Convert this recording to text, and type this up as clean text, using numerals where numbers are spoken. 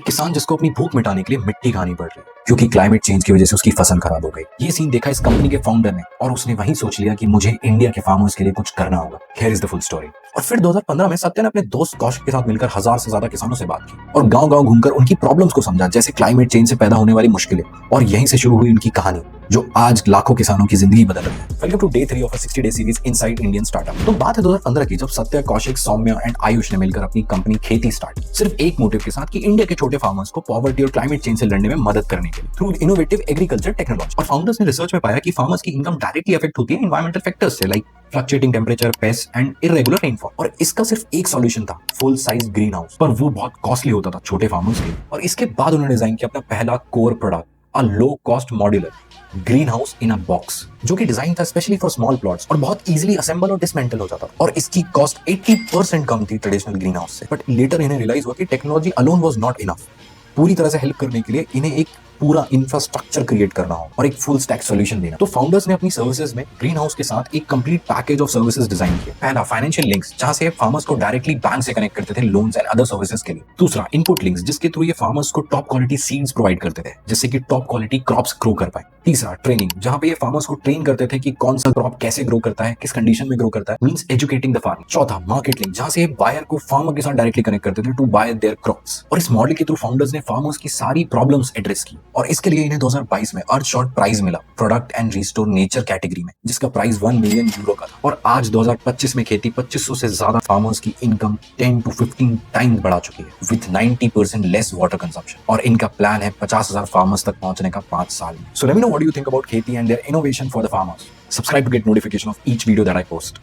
एक किसान जिसको अपनी भूख मिटाने के लिए मिट्टी खानी पड़ रही है क्योंकि क्लाइमेट चेंज की वजह से उसकी फसल खराब हो गई। ये सीन देखा इस कंपनी के फाउंडर ने और उसने वहीं सोच लिया कि मुझे इंडिया के फार्मर्स के लिए कुछ करना होगा। Here is the full story. और फिर 2015 में सत्या ने अपने दोस्त कौशिक के साथ मिलकर 1000 से ज्यादा किसानों से बात की और गांव-गांव घूमकर उनकी प्रॉब्लम्स को समझा, जैसे क्लाइमेट चेंज से पैदा होने वाली मुश्किलें। और यहीं से शुरू हुई उनकी कहानी जो आज लाखों किसानों की जिंदगी बदल रही है। Welcome to day 3 of a 60 day series inside Indian startup. तो बात है 2015 की, जब सत्य, कौशिक, सौम्या एंड आयुष ने मिलकर अपनी कंपनी खेती स्टार्ट की, सिर्फ एक मोटिव के साथ कि इंडिया के छोटे फार्मर्स को पॉवर्टी और क्लाइमेट चेंज से लड़ने में मदद करने के लिए थ्रू इनोवेटिव एग्रीकल्चर टेक्नोलॉजी। और फाउंडर्स ने रिसर्च में पाया कि फार्मर्स की इनकम डायरेक्टली अफेक्ट होती है एनवायरमेंटल फैक्टर्स से, like fluctuating temperature, paste and irregular rainfall. और इसका सिर्फ एक सॉल्यूशन था, फुल साइज ग्रीन हाउस, पर वो बहुत कॉस्टली होता था छोटे फार्मर्स के लिए। और इसके बाद उन्होंने डिजाइन किया अपना पहला core product, a low cost modular green house in a box, जो कि डिजाइन था स्पेशली फॉर स्मॉल प्लॉट्स और बहुत इजीली असेंबल और डिसमेंटल हो जाता। और इसकी कॉस्ट 80% कम थी ट्रेडिशनल ग्रीन हाउस से। बट लेटर इन्हें रियलाइज हुआ कि technology alone was not enough. पूरी तरह से हेल्प करने के लिए इन्हें एक पूरा इंफ्रास्ट्रक्चर क्रिएट करना हो और एक फुल स्टैक सॉल्यूशन देना। तो फाउंडर्स ने अपनी सर्विसेज में ग्रीन हाउस के साथ एक complete package of services design किया। पहला, फाइनेंशियल लिंक्स, जहां से फार्मर्स को डायरेक्टली बैंक से कनेक्ट करते थे लोन्स एंड अदर सर्विसेज के लिए। दूसरा, इनपुट लिंक्स, जिसके थ्रू ये फार्मर्स को टॉप क्वालिटी सीड्स प्रोवाइड करते थे जिससे कि टॉप क्वालिटी क्रॉप्स ग्रो कर पाए। तीसरा, ट्रेनिंग, जहां पे ये फार्मर्स को ट्रेन करते थे कि कौन सा क्रॉप कैसे ग्रो करता है, किस कंडीशन में ग्रो करता है, मींस एजुकेटिंग द फार्मर। चौथा, मार्केट लिंक, जहां से बायर को फार्मर के साथ डायरेक्टली कनेक्ट करते थे टू बाय देयर क्रॉप्स। और इस मॉडल के थ्रू फाउंडर्स ने फार्मर्स की सारी प्रॉब्लम्स एड्रेस की और इसके लिए इन्हें 2022 में अर्थशॉर्ट प्राइज मिला product and restore nature category में, जिसका प्राइस 1 मिलियन यूरो का था। और आज 2025 में खेती 2500 से ज्यादा फार्मर्स की इनकम 10 to 15 टाइम्स बढ़ा चुकी है विद 90% लेस वाटर कंजम्पशन। और इनका प्लान है 50,000 फार्मर्स तक पहुंचने का 5 साल में। So let me know what do you think about खेती and their innovation for the farmers. Subscribe to get notification of each video that I post.